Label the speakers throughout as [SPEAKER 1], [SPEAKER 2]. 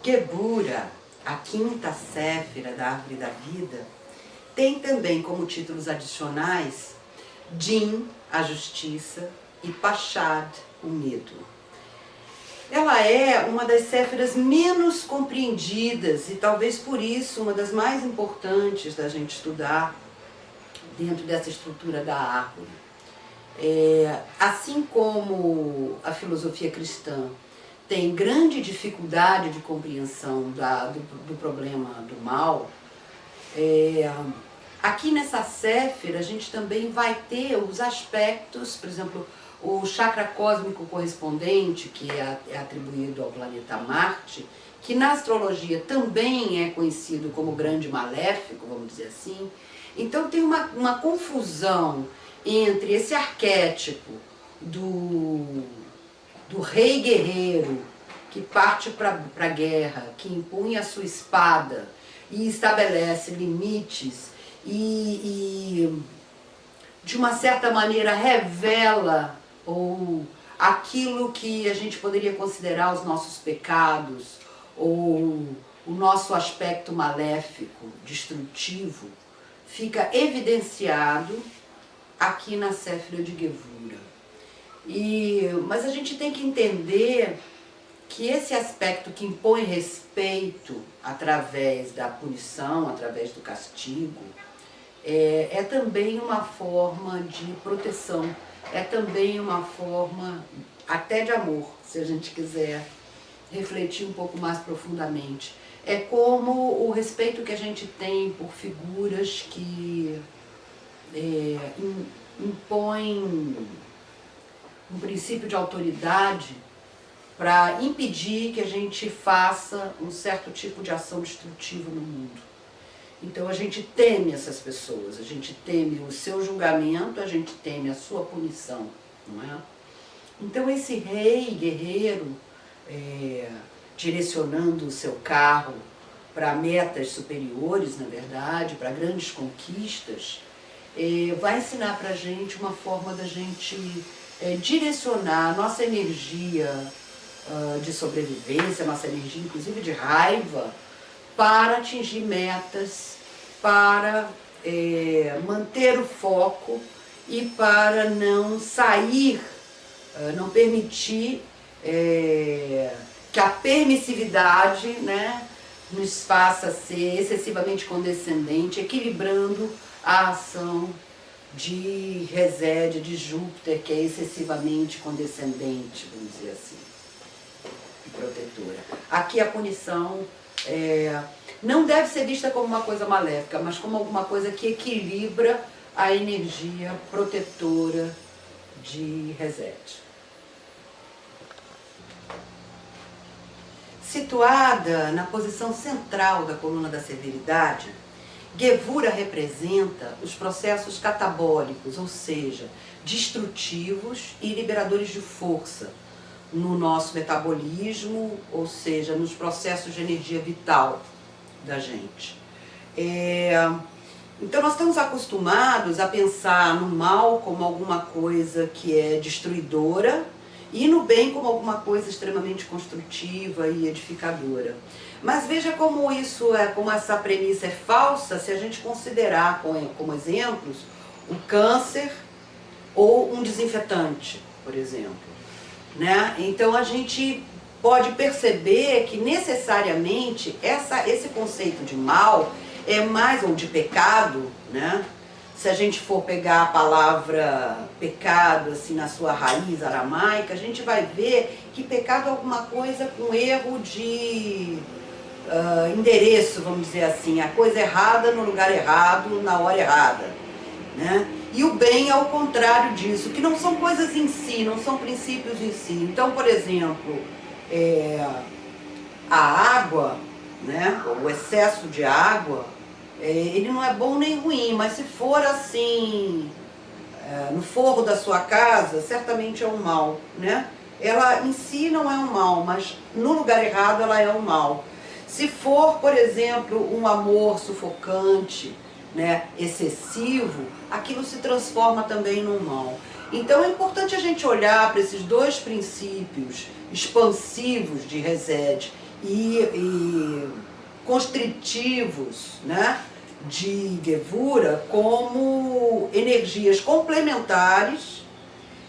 [SPEAKER 1] Gebura, a quinta séfira da árvore da vida, tem também como títulos adicionais Din, a justiça, e Pachad, o medo. Ela é uma das séfiras menos compreendidas e talvez por isso uma das mais importantes da gente estudar dentro dessa estrutura da árvore. Assim como a filosofia cristã tem grande dificuldade de compreensão do problema do mal, aqui nessa séfira a gente também vai ter os aspectos, por exemplo, o chakra cósmico correspondente, que é atribuído ao planeta Marte, que na astrologia também é conhecido como grande maléfico, vamos dizer assim. Então tem uma confusão entre esse arquétipo do rei guerreiro que parte para a guerra, que empunha a sua espada e estabelece limites e de uma certa maneira revela ou aquilo que a gente poderia considerar os nossos pecados ou o nosso aspecto maléfico, destrutivo, fica evidenciado aqui na séfira de Gebura. Mas a gente tem que entender que esse aspecto que impõe respeito através da punição, através do castigo, é também uma forma de proteção, é também uma forma até de amor, se a gente quiser refletir um pouco mais profundamente. É como o respeito que a gente tem por figuras que impõem um princípio de autoridade para impedir que a gente faça um certo tipo de ação destrutiva no mundo. Então a gente teme essas pessoas, a gente teme o seu julgamento, a gente teme a sua punição, não é? Então esse rei guerreiro, direcionando o seu carro para metas superiores, na verdade, para grandes conquistas, vai ensinar para a gente uma forma da gente direcionar a nossa energia de sobrevivência, a nossa energia inclusive de raiva, para atingir metas, para manter o foco e para não sair, não permitir que a permissividade, né, nos faça ser excessivamente condescendente, equilibrando a ação de Resed, de Júpiter, que é excessivamente condescendente, vamos dizer assim, e protetora. Aqui a punição não deve ser vista como uma coisa maléfica, mas como alguma coisa que equilibra a energia protetora de Resed. Situada na posição central da coluna da severidade, Gebura representa os processos catabólicos, ou seja, destrutivos e liberadores de força no nosso metabolismo, ou seja, nos processos de energia vital da gente. Então nós estamos acostumados a pensar no mal como alguma coisa que é destruidora e no bem como alguma coisa extremamente construtiva e edificadora. Mas veja como como essa premissa é falsa se a gente considerar como exemplos o câncer ou um desinfetante, por exemplo, né? Então a gente pode perceber que necessariamente esse conceito de mal é mais, ou de pecado, né? Se a gente for pegar a palavra pecado assim na sua raiz aramaica, a gente vai ver que pecado é alguma coisa com erro de endereço, vamos dizer assim, a coisa errada no lugar errado, na hora errada, né? E o bem é o contrário disso, que não são coisas em si, não são princípios em si. Então, por exemplo, a água, né, o excesso de água, ele não é bom nem ruim, mas se for assim, no forro da sua casa, certamente é um mal, né? Ela em si não é um mal, mas no lugar errado ela é um mal. Se for, por exemplo, um amor sufocante, né, excessivo, aquilo se transforma também num mal. Então é importante a gente olhar para esses dois princípios expansivos de Resed e constritivos, né, de Gevura como energias complementares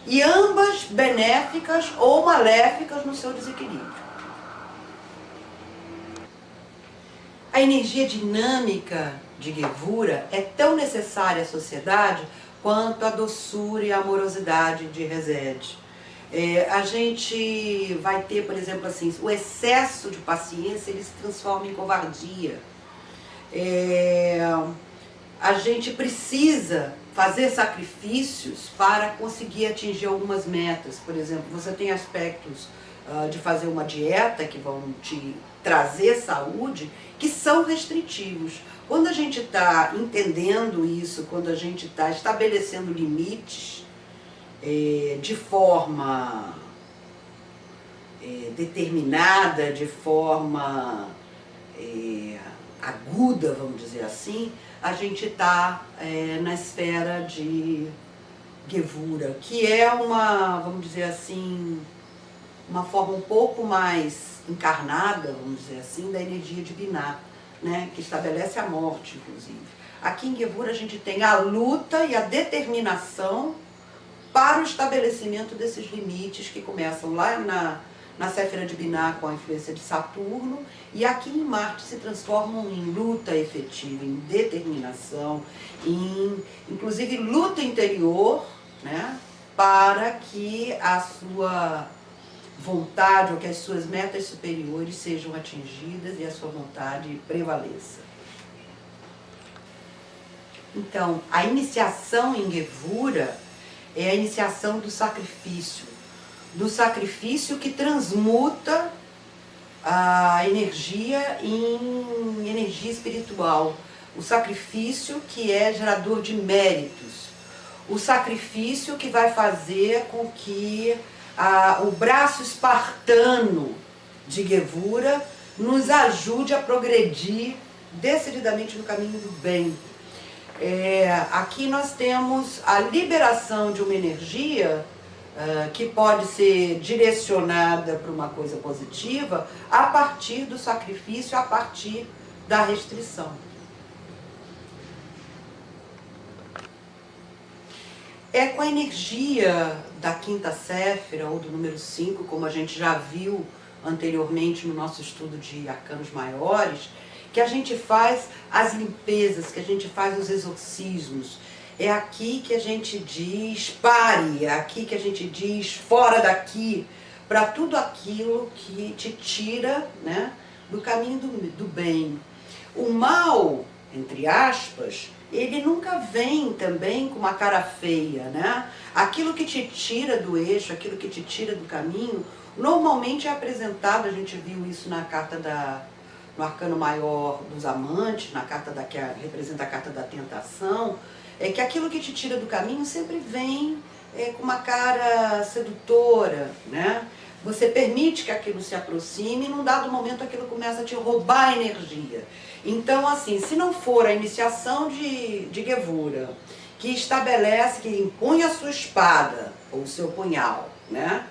[SPEAKER 1] e ambas benéficas ou maléficas no seu desequilíbrio. A energia dinâmica de Gevura é tão necessária à sociedade quanto a doçura e a amorosidade de Resed. A gente vai ter, por exemplo, assim, o excesso de paciência, ele se transforma em covardia. A gente precisa fazer sacrifícios para conseguir atingir algumas metas. Por exemplo, você tem aspectos de fazer uma dieta que vão te trazer saúde, que são restritivos. Quando a gente está entendendo isso, quando a gente está estabelecendo limites de forma determinada, de forma aguda, vamos dizer assim, a gente está na esfera de Gevura, que é uma, vamos dizer assim, uma forma um pouco mais encarnada, vamos dizer assim, da energia de Binah, né, que estabelece a morte, inclusive. Aqui em Gevura a gente tem a luta e a determinação para o estabelecimento desses limites que começam lá na Séfira de Binah com a influência de Saturno, e aqui em Marte se transformam em luta efetiva, em determinação, inclusive luta interior, né, para que a sua vontade ou que as suas metas superiores sejam atingidas e a sua vontade prevaleça. Então, a iniciação em Gevura é a iniciação do sacrifício que transmuta a energia em energia espiritual, o sacrifício que é gerador de méritos, o sacrifício que vai fazer com que o braço espartano de Gevura nos ajude a progredir decididamente no caminho do bem. Aqui nós temos a liberação de uma energia que pode ser direcionada para uma coisa positiva a partir do sacrifício, a partir da restrição. É com a energia da quinta Séfira, ou do número 5, como a gente já viu anteriormente no nosso estudo de arcanos maiores, que a gente faz as limpezas, que a gente faz os exorcismos. É aqui que a gente diz pare, é aqui que a gente diz fora daqui, para tudo aquilo que te tira, né, do caminho do bem. O mal, entre aspas, ele nunca vem também com uma cara feia, né? Aquilo que te tira do eixo, aquilo que te tira do caminho, normalmente é apresentado, a gente viu isso na carta no arcano maior dos amantes, na carta que representa a carta da tentação, é que aquilo que te tira do caminho sempre vem com uma cara sedutora, né? Você permite que aquilo se aproxime e num dado momento aquilo começa a te roubar energia. Então, assim, se não for a iniciação de Gevura, que estabelece, que impõe a sua espada, ou o seu punhal, né?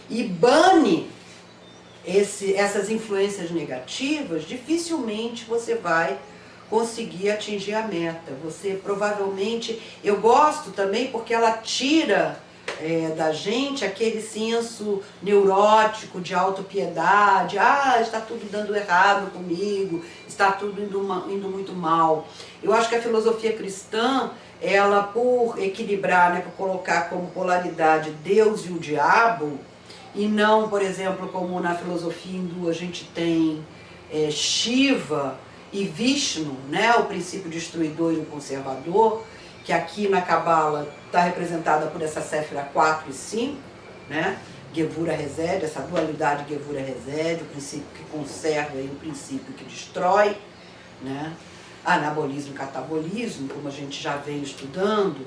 [SPEAKER 1] E bane essas influências negativas, dificilmente você vai conseguir atingir a meta. Você provavelmente, eu gosto também porque ela tira da gente aquele senso neurótico de autopiedade, está tudo dando errado comigo, está tudo indo muito mal. Eu acho que a filosofia cristã, ela por equilibrar, né, por colocar como polaridade Deus e o diabo, e não, por exemplo, como na filosofia hindu a gente tem Shiva e Vishnu, né, o princípio destruidor e o conservador, que aqui na Cabala está representada por essa Séfira 4 e 5, né, Gevura Resed, essa dualidade Gevura Resed, o princípio que conserva e o princípio que destrói, né, anabolismo e catabolismo, como a gente já vem estudando,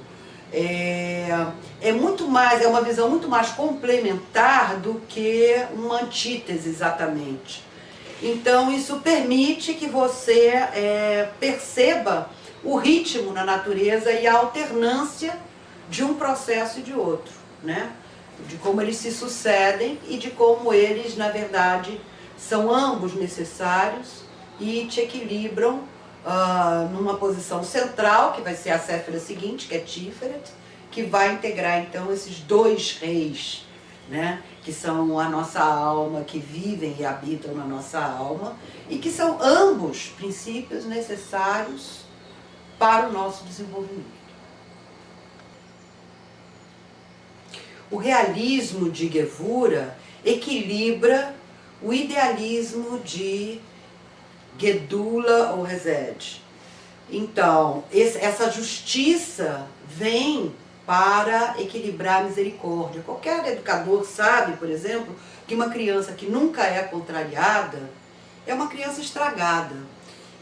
[SPEAKER 1] muito mais, é uma visão muito mais complementar do que uma antítese exatamente. Então isso permite que você perceba o ritmo na natureza e a alternância de um processo e de outro, né? De como eles se sucedem e de como eles, na verdade, São ambos necessários e te equilibram numa posição central, que vai ser a Séfira seguinte, que é Tiferet, que vai integrar então esses dois reis, né, que são a nossa alma, que vivem e habitam na nossa alma, e que são ambos princípios necessários para o nosso desenvolvimento. O realismo de Gevura equilibra o idealismo de Gedula ou Hesed. Então, essa justiça vem para equilibrar a misericórdia. Qualquer educador sabe, por exemplo, que uma criança que nunca é contrariada é uma criança estragada.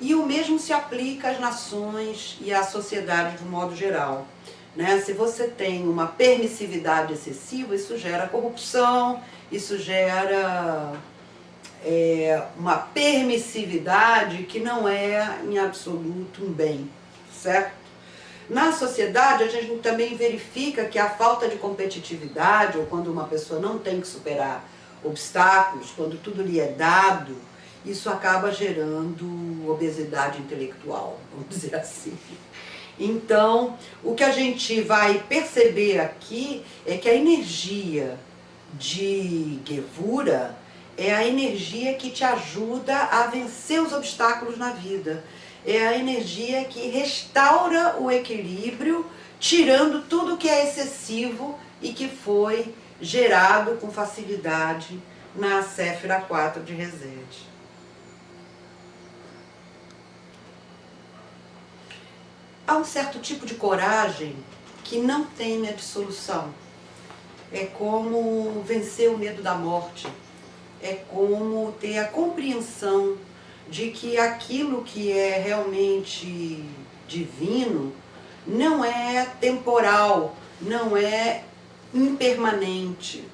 [SPEAKER 1] E o mesmo se aplica às nações e à sociedade de um modo geral. Né? Se você tem uma permissividade excessiva, isso gera corrupção, isso gera uma permissividade que não é em absoluto um bem, certo? Na sociedade, a gente também verifica que a falta de competitividade, ou quando uma pessoa não tem que superar obstáculos, quando tudo lhe é dado, isso acaba gerando obesidade intelectual, vamos dizer assim. Então, o que a gente vai perceber aqui é que a energia de Gevura é a energia que te ajuda a vencer os obstáculos na vida. É a energia que restaura o equilíbrio, tirando tudo que é excessivo e que foi gerado com facilidade na Séfira 4 de Hesed. Há um certo tipo de coragem que não teme a dissolução. É como vencer o medo da morte. É como ter a compreensão de que aquilo que é realmente divino não é temporal, não é impermanente,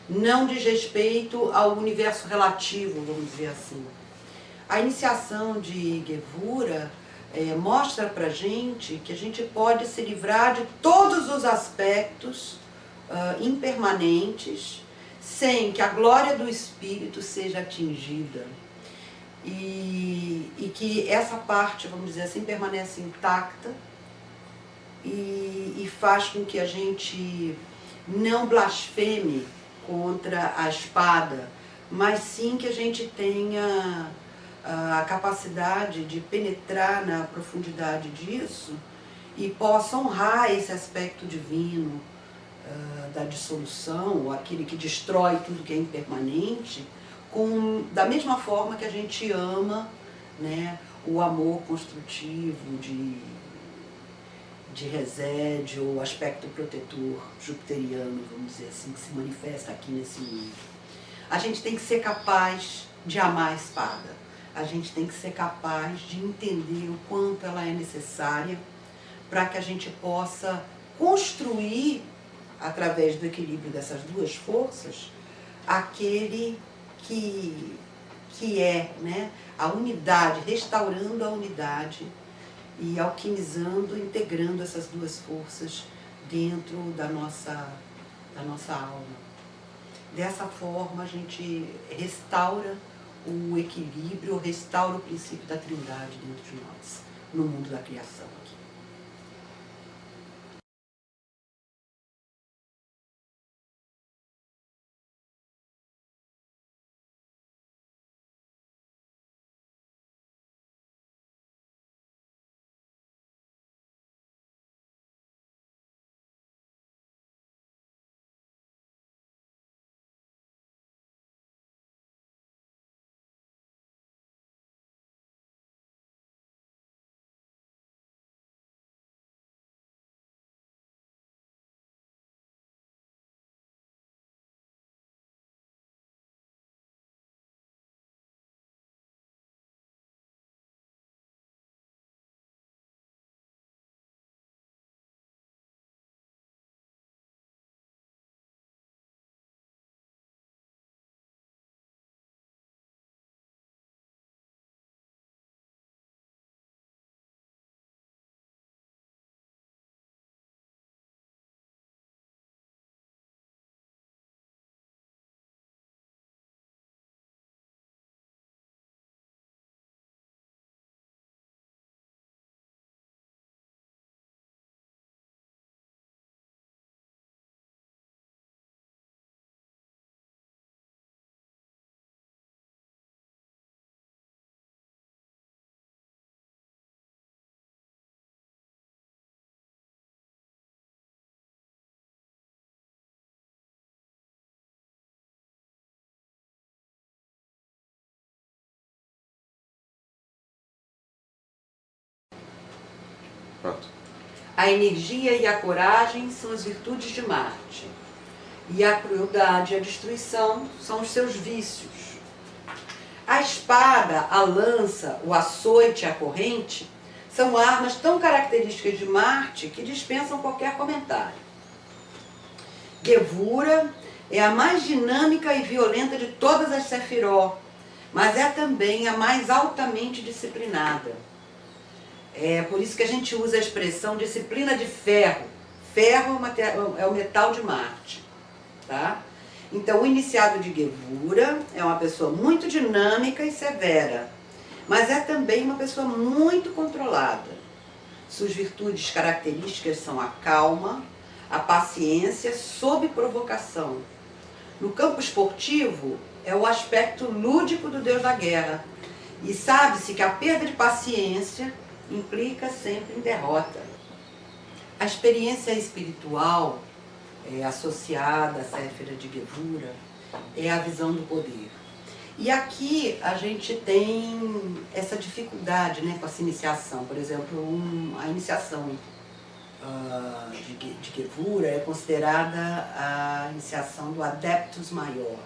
[SPEAKER 1] não diz respeito ao universo relativo, vamos dizer assim. A iniciação de Gevura mostra pra gente que a gente pode se livrar de todos os aspectos impermanentes sem que a glória do Espírito seja atingida. E que essa parte, vamos dizer assim, permanece intacta e faz com que a gente não blasfeme contra a espada, mas sim que a gente tenha a capacidade de penetrar na profundidade disso e possa honrar esse aspecto divino da dissolução, ou aquele que destrói tudo que é impermanente, da mesma forma que a gente ama, né, o amor construtivo de Hesed, ou o aspecto protetor jupiteriano, vamos dizer assim, que se manifesta aqui nesse mundo. A gente tem que ser capaz de amar a espada. A gente tem que ser capaz de entender o quanto ela é necessária para que a gente possa construir, através do equilíbrio dessas duas forças, aquele que é, né, a unidade, restaurando a unidade e alquimizando, integrando essas duas forças dentro da nossa alma. Dessa forma a gente restaura o equilíbrio, restaura o princípio da Trindade dentro de nós, no mundo da criação aqui.
[SPEAKER 2] Pronto.
[SPEAKER 1] A energia e a coragem são as virtudes de Marte. E a crueldade e a destruição são os seus vícios. A espada, a lança, o açoite e a corrente são armas tão características de Marte que dispensam qualquer comentário. Gevura é a mais dinâmica e violenta de todas as Sefiró, mas é também a mais altamente disciplinada. É por isso que a gente usa a expressão disciplina de ferro. Ferro é o metal de Marte. Tá? Então, o iniciado de Gevura é uma pessoa muito dinâmica e severa, mas é também uma pessoa muito controlada. Suas virtudes características são a calma, a paciência sob provocação. No campo esportivo, é o aspecto lúdico do deus da guerra. E sabe-se que a perda de paciência implica sempre em derrota. A experiência espiritual associada à Séfira de Gevura é a visão do poder. E aqui a gente tem essa dificuldade, né, com essa iniciação. Por exemplo, a iniciação de Gevura é considerada a iniciação do Adeptus Maior.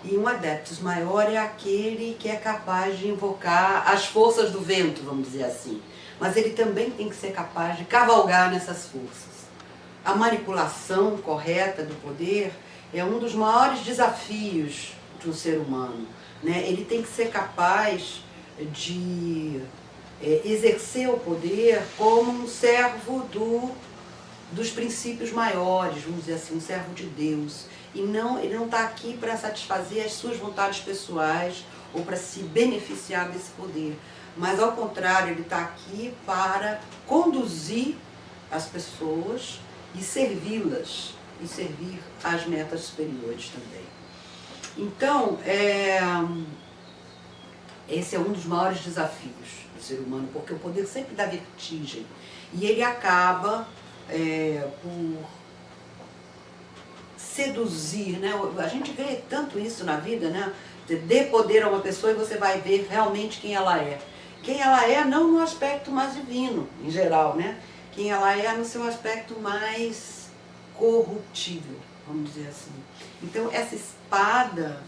[SPEAKER 1] E um Adeptus Maior é aquele que é capaz de invocar as forças do vento, vamos dizer assim. Mas ele também tem que ser capaz de cavalgar nessas forças. A manipulação correta do poder é um dos maiores desafios de um ser humano, né? Ele tem que ser capaz de exercer o poder como um servo dos princípios maiores, vamos dizer assim, um servo de Deus. E não, ele não está aqui para satisfazer as suas vontades pessoais ou para se beneficiar desse poder. Mas, ao contrário, ele está aqui para conduzir as pessoas e servi-las, e servir às metas superiores também. Então, esse é um dos maiores desafios do ser humano, porque o poder sempre dá vertigem. E ele acaba por seduzir, né? A gente vê tanto isso na vida, né? Dê poder a uma pessoa e você vai ver realmente quem ela é. Quem ela é não no aspecto mais divino, em geral, né? Quem ela é no seu aspecto mais corruptível, vamos dizer assim. Então, essa espada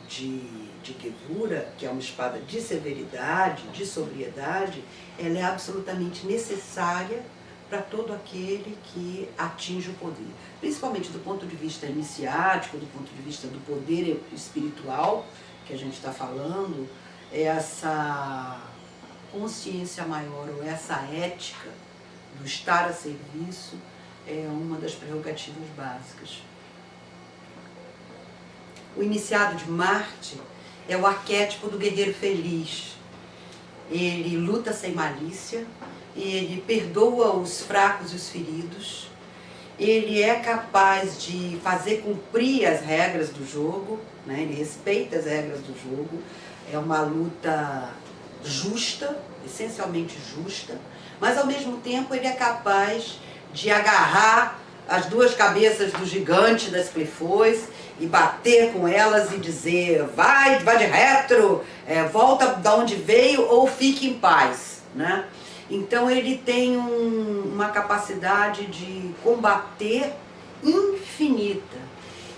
[SPEAKER 1] de Gevura, que é uma espada de severidade, de sobriedade, ela é absolutamente necessária para todo aquele que atinge o poder. Principalmente do ponto de vista iniciático, do ponto de vista do poder espiritual que a gente está falando, essa consciência maior ou essa ética do estar a serviço é uma das prerrogativas básicas. O iniciado de Marte é o arquétipo do guerreiro feliz. Ele luta sem malícia, ele perdoa os fracos e os feridos, ele é capaz de fazer cumprir as regras do jogo, né? Ele respeita as regras do jogo, é uma luta justa, essencialmente justa, mas ao mesmo tempo ele é capaz de agarrar as duas cabeças do gigante das Clifões e bater com elas e dizer vai de retro, volta da onde veio ou fique em paz, né? Então ele tem uma capacidade de combater infinita.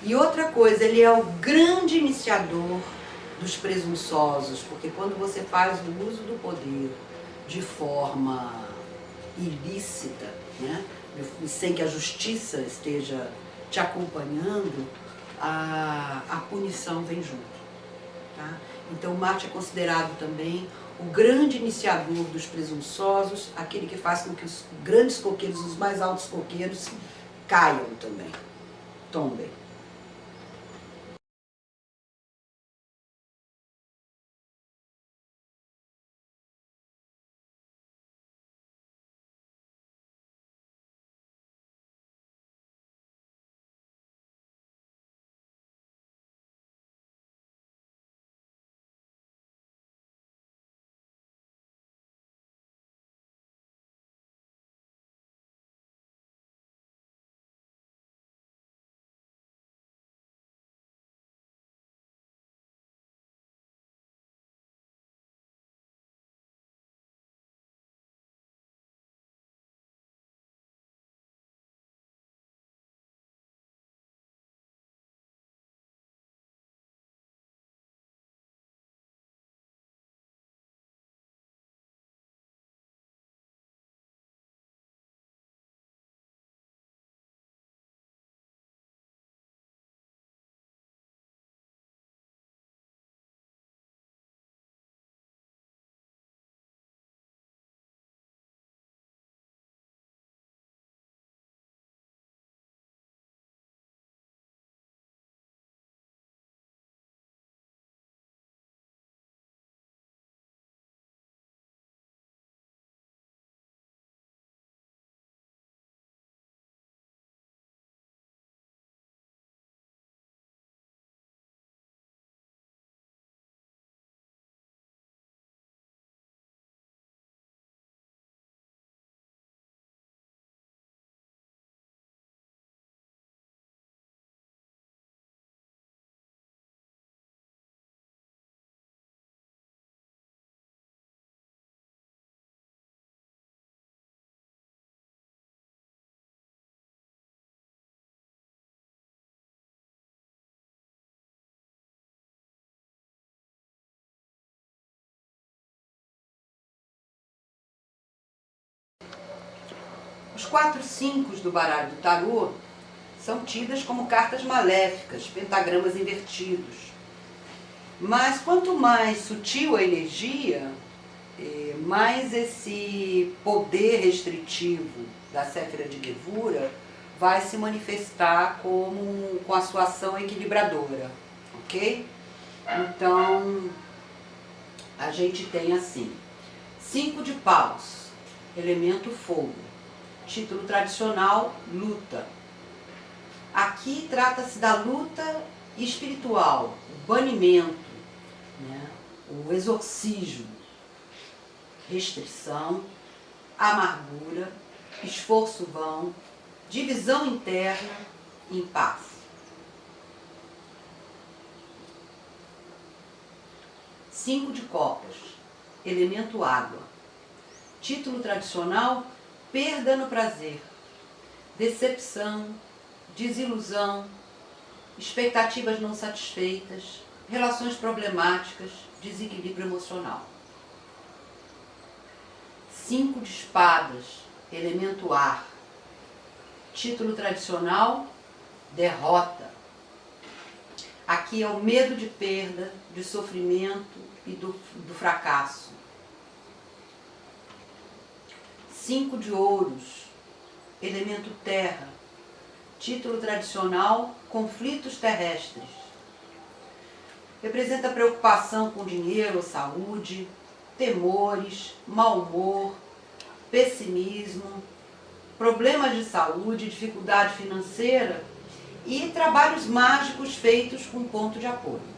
[SPEAKER 1] E outra coisa, ele é o grande iniciador dos presunçosos, porque quando você faz o uso do poder de forma ilícita, né, sem que a justiça esteja te acompanhando, a punição vem junto. Tá? Então Marte é considerado também o grande iniciador dos presunçosos, aquele que faz com que os grandes coqueiros, os mais altos coqueiros, caiam também, tombem. Os 4 5 do baralho do tarô são tidas como cartas maléficas, pentagramas invertidos. Mas quanto mais sutil a energia, mais esse poder restritivo da Séfira de Gevura vai se manifestar com a sua ação equilibradora, ok? Então, a gente tem assim, 5 de paus, elemento fogo, título tradicional, luta. Aqui trata-se da luta espiritual, o banimento, né? O exorcismo, restrição, amargura, esforço vão, divisão interna, impasse. 5 de copas, elemento água. Título tradicional, perda no prazer, decepção, desilusão, expectativas não satisfeitas, relações problemáticas, desequilíbrio emocional. 5 de espadas, elemento ar. Título tradicional, derrota. Aqui é o medo de perda, de sofrimento e do fracasso. 5 de ouros, elemento terra. Título tradicional, conflitos terrestres. Representa preocupação com dinheiro ou saúde, temores, mau humor, pessimismo, problemas de saúde, dificuldade financeira e trabalhos mágicos feitos com ponto de apoio.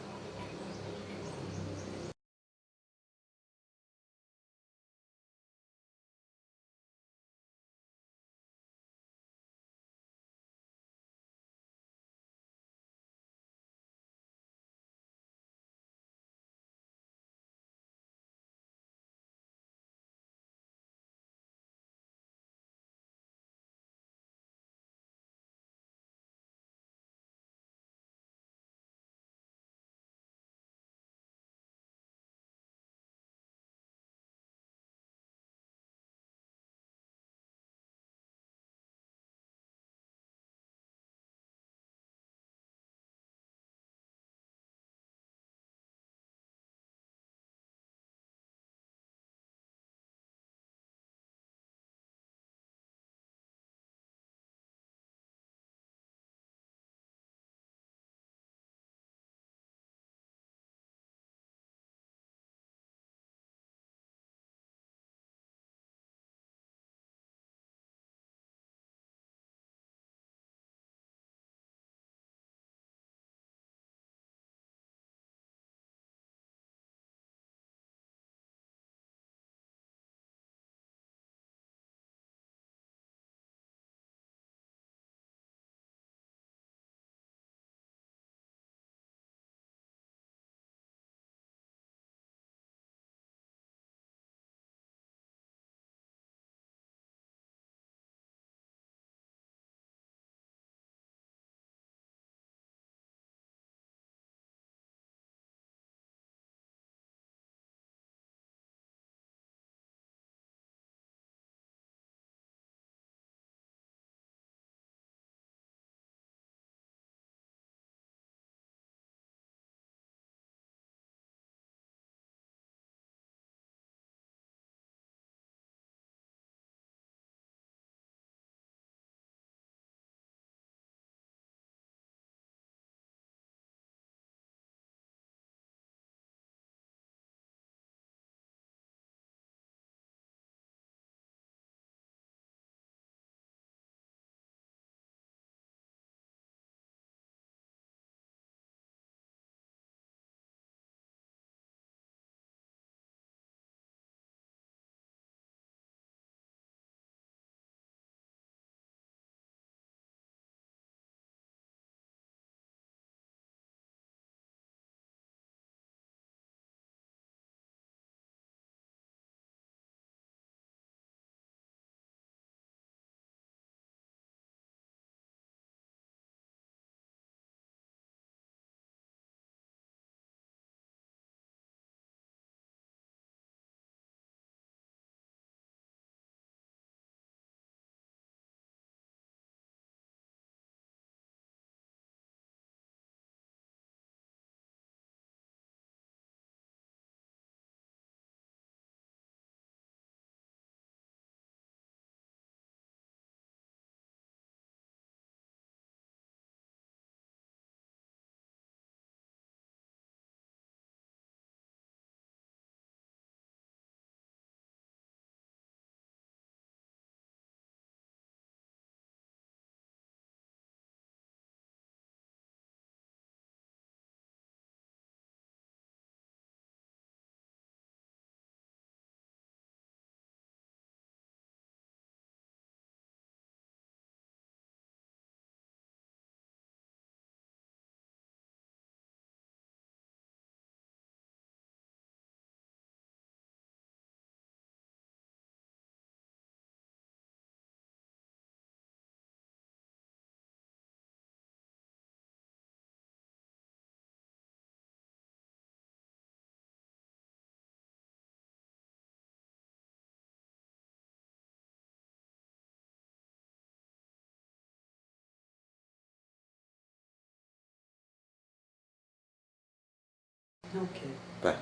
[SPEAKER 1] Ok.
[SPEAKER 2] Vai.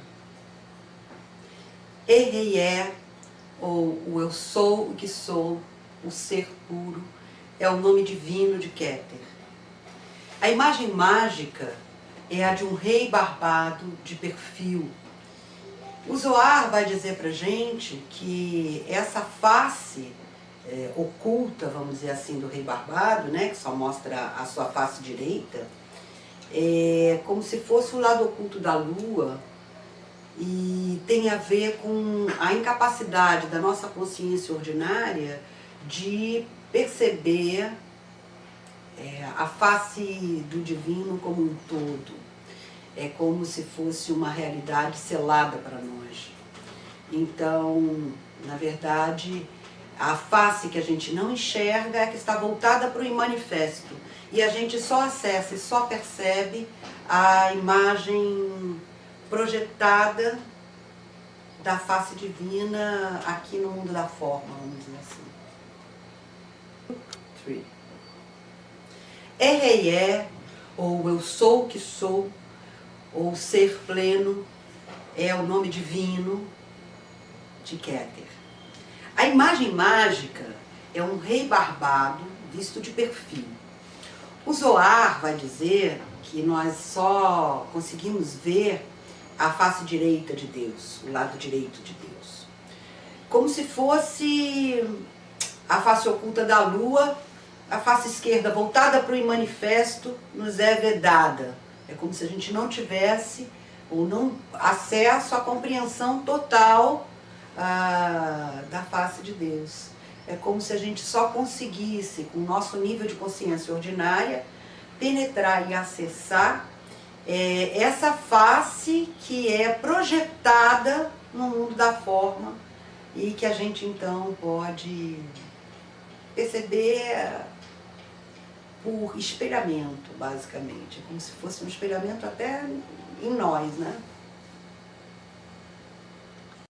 [SPEAKER 1] Erreié, ou o eu sou o que sou, o ser puro, é o nome divino de Keter. A imagem mágica é a de um rei barbado de perfil. O Zohar vai dizer pra gente que essa face oculta, vamos dizer assim, do rei barbado, né, que só mostra a sua face direita, é como se fosse o lado oculto da lua, e tem a ver com a incapacidade da nossa consciência ordinária de perceber a face do divino como um todo. É como se fosse uma realidade selada para nós. Então, na verdade, a face que a gente não enxerga é que está voltada para o imanifesto. E a gente só acessa e só percebe a imagem projetada da face divina aqui no mundo da forma, vamos dizer assim. 3. Erreié, ou eu sou o que sou, ou ser pleno, é o nome divino de Keter. A imagem mágica é um rei barbado visto de perfil. O Zohar vai dizer que nós só conseguimos ver a face direita de Deus, o lado direito de Deus. Como se fosse a face oculta da lua, a face esquerda voltada para o imanifesto nos é vedada. É como se a gente não tivesse ou não acesso à compreensão total da face de Deus. É como se a gente só conseguisse, com o nosso nível de consciência ordinária, penetrar e acessar essa face que é projetada no mundo da forma e que a gente então pode perceber por espelhamento, basicamente. É como se fosse um espelhamento até em nós, né?